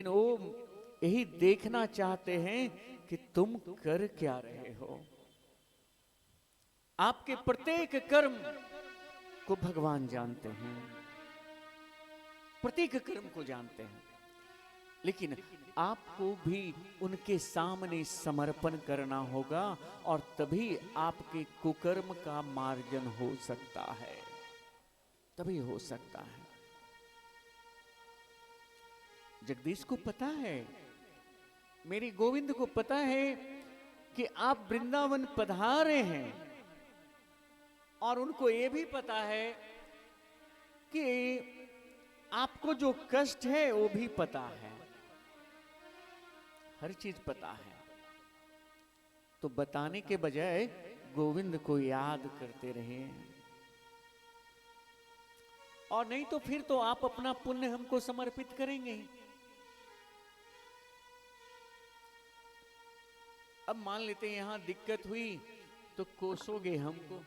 वो यही देखना चाहते हैं कि तुम कर क्या रहे हो। आपके प्रत्येक कर्म को भगवान जानते हैं, प्रत्येक कर्म को जानते हैं, लेकिन आपको भी उनके सामने समर्पण करना होगा और तभी आपके कुकर्म का मार्जन हो सकता है, तभी हो सकता है। जगदीश को पता है, मेरे गोविंद को पता है कि आप वृंदावन पधारे हैं, और उनको यह भी पता है कि आपको जो कष्ट है वो भी पता है, हर चीज पता है। तो बताने के बजाय गोविंद को याद करते रहे, और नहीं तो फिर तो आप अपना पुण्य हमको समर्पित करेंगे। अब मान लेते हैं यहां दिक्कत हुई तो कोसोगे हमको,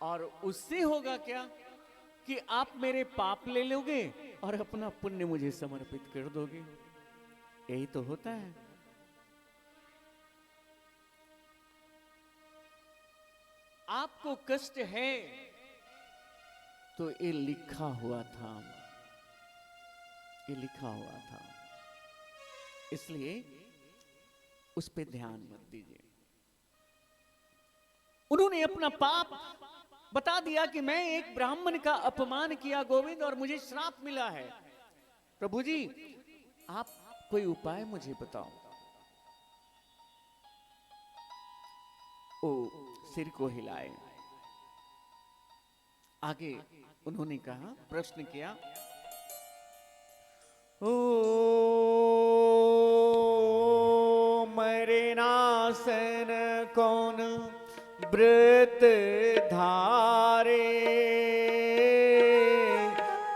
और उससे होगा क्या कि आप मेरे पाप ले लोगे और अपना पुण्य मुझे समर्पित कर दोगे। यही तो होता है। आपको कष्ट है तो ये लिखा हुआ था, ये लिखा हुआ था, इसलिए उस पे ध्यान मत दीजिए। उन्होंने अपना पाप बता दिया कि मैं एक ब्राह्मण का अपमान किया गोविंद और मुझे श्राप मिला है। प्रभु जी आप कोई उपाय मुझे बताओ। ओ सिर को हिलाए, आगे उन्होंने कहा, प्रश्न किया, ओ मेरे नासन कौन व्रत धारे,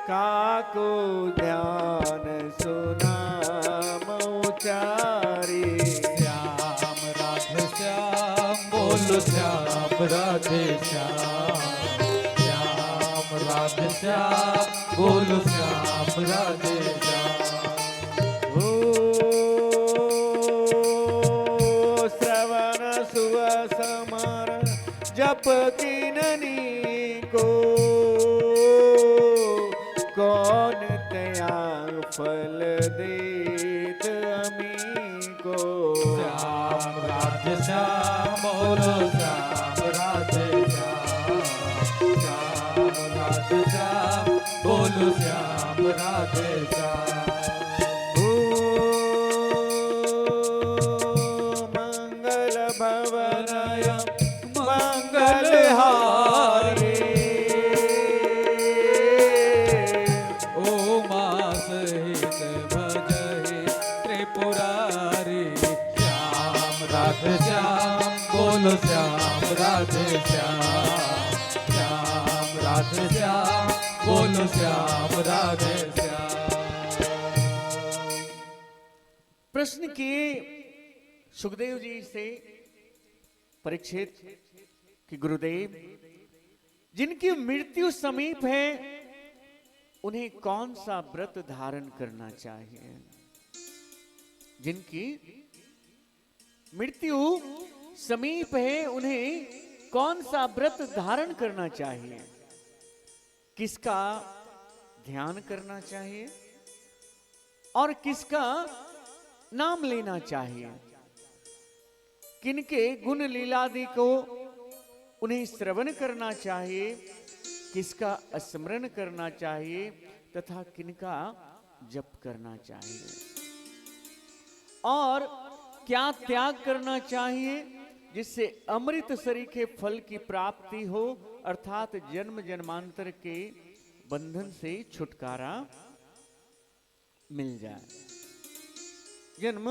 काको ध्यान सुनाम उचारी। श्याम राधे श्याम बोलो श्याम राधे श्याम, श्याम राधे श्याम बोलो श्याम राधे श्याम। ओ श्रवण सुअसमर जप कीननी को, कौन तया फल देत अमी को। श्याम राधे श्याम बोलो श्याम राधे श्याम, श्याम राधे श्याम बोलो श्याम राधे श्याम। मंगल भवनय मंगल हारे, उमा सहित भजहि त्रिपुरारी। श्याम राधे श्याम बोलो श्याम राधे श्याम, श्याम राधे श्याम बोलो श्याम राधे श्याम। प्रश्न किए सुखदेव जी से परीक्षित कि गुरुदेव जिनकी मृत्यु समीप है उन्हें कौन सा व्रत धारण करना चाहिए। जिनकी मृत्यु समीप है उन्हें कौन सा व्रत धारण करना चाहिए, किसका ध्यान करना चाहिए और किसका नाम लेना चाहिए, किनके गुण लीलादि को उन्हें श्रवण करना चाहिए, किसका स्मरण करना चाहिए तथा किनका जप करना चाहिए, और क्या त्याग करना चाहिए जिससे अमृत सरीखे फल की प्राप्ति हो, अर्थात जन्म जन्मांतर के बंधन से छुटकारा मिल जाए। जन्म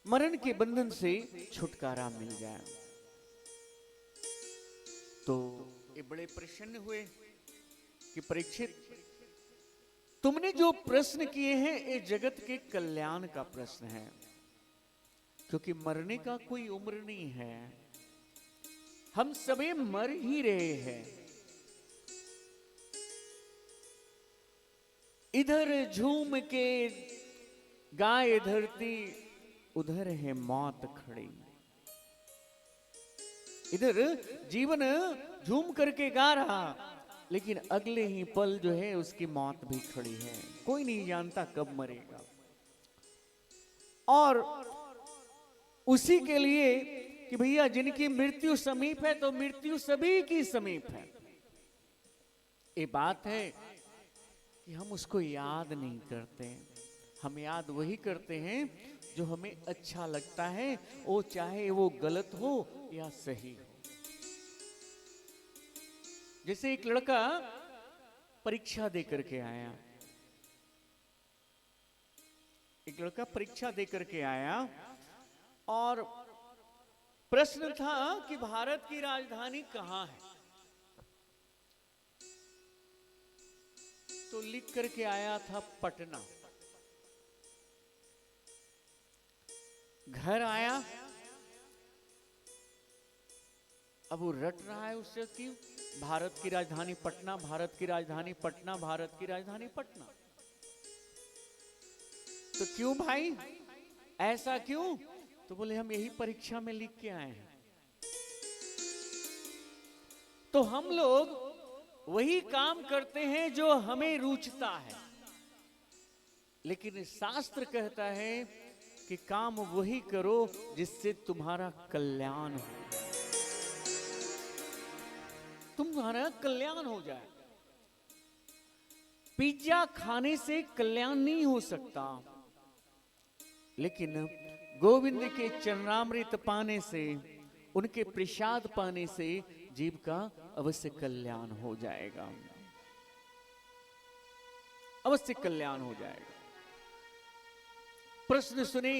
मरण के बंधन से छुटकारा मिल जाए। तो ये बड़े प्रसन्न हुए कि परीक्षित तुमने जो प्रश्न किए हैं ये जगत के कल्याण का प्रश्न है, क्योंकि मरने का कोई उम्र नहीं है, हम सभी मर ही रहे हैं। इधर झूम के गाए धरती, उधर है मौत खड़ी। इधर जीवन झूम करके गा रहा, लेकिन अगले ही पल जो है उसकी मौत भी खड़ी है। कोई नहीं जानता कब मरेगा। और उसी के लिए कि भैया जिनकी मृत्यु समीप है तो मृत्यु सभी की समीप है। ये बात है कि हम उसको याद नहीं करते। हम याद वही करते हैं जो हमें अच्छा लगता है, वो चाहे वो गलत हो या सही हो। जैसे एक लड़का परीक्षा दे करके आया, एक लड़का परीक्षा दे करके आया और प्रश्न था कि भारत की राजधानी कहां है। तो लिख करके आया था पटना। घर आया, अब वो रट रहा है उससे कि भारत की राजधानी पटना, भारत की राजधानी पटना, भारत की राजधानी पटना। तो क्यों भाई, ऐसा क्यों? तो बोले हम यही परीक्षा में लिख के आए हैं। तो हम लोग वही काम करते हैं जो हमें रुचता है, लेकिन शास्त्र कहता है कि काम वही करो जिससे तुम्हारा कल्याण हो, तुम्हारा कल्याण हो जाए। पिज्जा खाने से कल्याण नहीं हो सकता, लेकिन गोविंद के चरणामृत पाने से, उनके प्रसाद पाने से जीव का अवश्य कल्याण हो जाएगा, अवश्य कल्याण हो जाएगा। प्रश्न सुने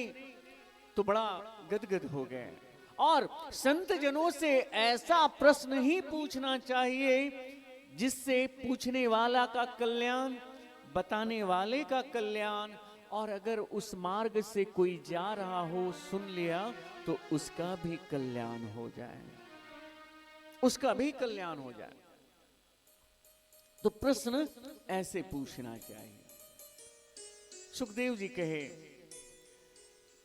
तो बड़ा गदगद हो गए। और संत जनों से ऐसा प्रश्न ही पूछना चाहिए जिससे पूछने वाला का कल्याण, बताने वाले का कल्याण, और अगर उस मार्ग से कोई जा रहा हो, सुन लिया, तो उसका भी कल्याण हो जाए, उसका भी कल्याण हो जाए। तो प्रश्न ऐसे पूछना चाहिए। सुखदेव जी कहे,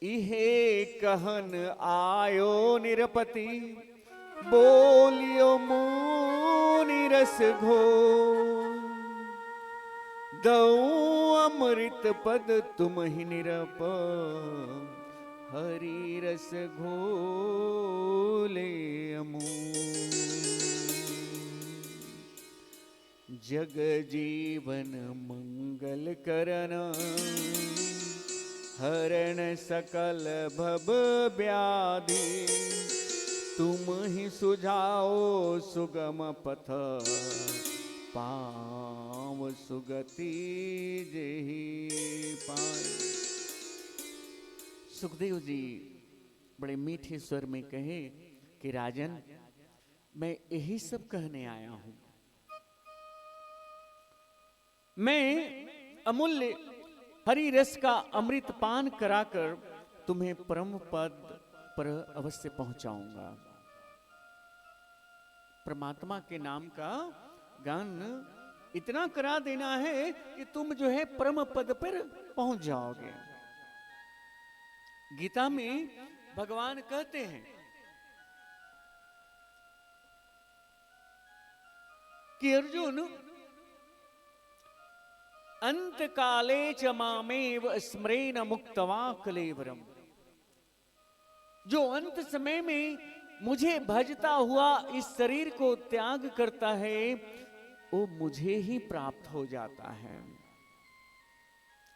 इहे कहन आयो निरपति, बोलियो मुनि रस घोर, दऊ अमृत पद तुम ही निरप, हरि रस घोले अमूल। जग जीवन मंगल करन, हरण सकल भव व्याधि, तुम ही सुझाओ सुगम पथ, पाव सुगति जेहि पाए। सुखदेव जी बड़े मीठे स्वर में कहे कि राजन, मैं यही सब कहने आया हूं। मैं अमूल्य हरि रस का अमृत पान कराकर तुम्हें परम पद पर अवश्य पहुंचाऊंगा। परमात्मा के नाम का गान इतना करा देना है कि तुम जो है परम पद पर पहुंच जाओगे। गीता में भगवान कहते हैं कि अर्जुन, अंत काले च मामेव स्मरेण मुक्त्वा कलेवरम। जो अंत समय में मुझे भजता हुआ इस शरीर को त्याग करता है, वो मुझे ही प्राप्त हो जाता है,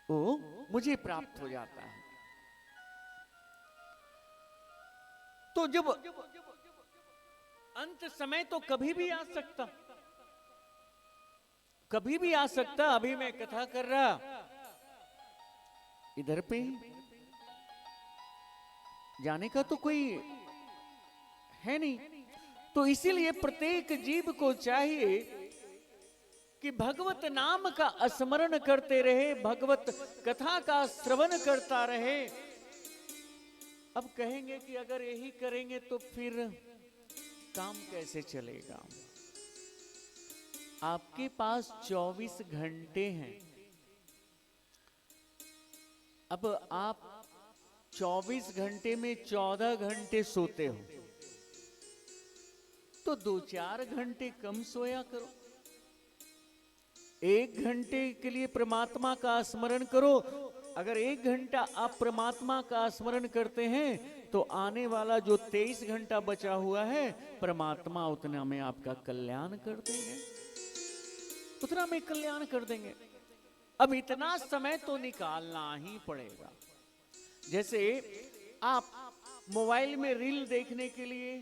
वो मुझे प्राप्त हो जाता है। तो जब अंत समय तो कभी भी आ सकता, कभी भी आ सकता। अभी मैं कथा कर रहा इधर पे, जाने का तो कोई है नहीं। तो इसीलिए प्रत्येक जीव को चाहिए कि भगवत नाम का स्मरण करते रहे, भगवत कथा का श्रवण करता रहे। अब कहेंगे कि अगर यही करेंगे तो फिर काम कैसे चलेगा? आपके पास 24 घंटे हैं, अब आप 24 घंटे में 14 घंटे सोते हो, तो 2-4 घंटे कम सोया करो। 1 घंटे के लिए परमात्मा का स्मरण करो। अगर 1 घंटा आप परमात्मा का स्मरण करते हैं तो आने वाला जो 23 घंटा बचा हुआ है, परमात्मा उतना में आपका कल्याण कर देंगे, उतना में कल्याण कर देंगे। अब इतना समय तो निकालना ही पड़ेगा। जैसे आप मोबाइल में रील देखने के लिए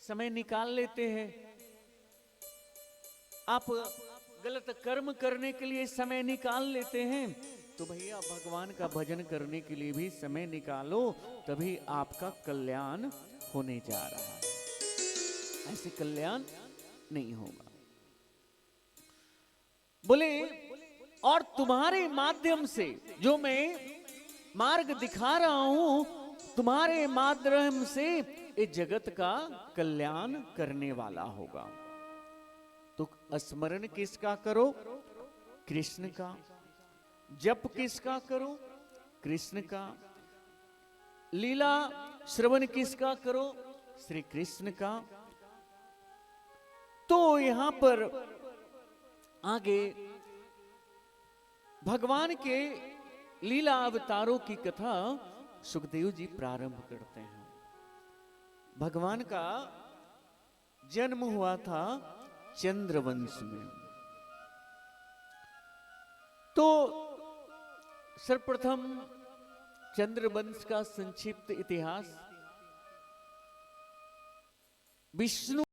समय निकाल लेते हैं, आप गलत कर्म करने के लिए समय निकाल लेते हैं, तो भैया भगवान का भजन करने के लिए भी समय निकालो, तभी आपका कल्याण होने जा रहा है। ऐसे कल्याण नहीं होगा। बोले और तुम्हारे माध्यम से जो मैं मार्ग दिखा रहा हूं, तुम्हारे माध्यम से इस जगत का कल्याण करने वाला होगा। तो स्मरण किसका करो? कृष्ण का। जप किसका करो? कृष्ण का। लीला श्रवण किसका करो? श्री कृष्ण का। तो यहां पर आगे भगवान के लीला अवतारों की कथा सुखदेव जी प्रारंभ करते हैं। भगवान का जन्म हुआ था चंद्रवंश में। तो सर्वप्रथम चंद्रवंश का संक्षिप्त इतिहास। विष्णु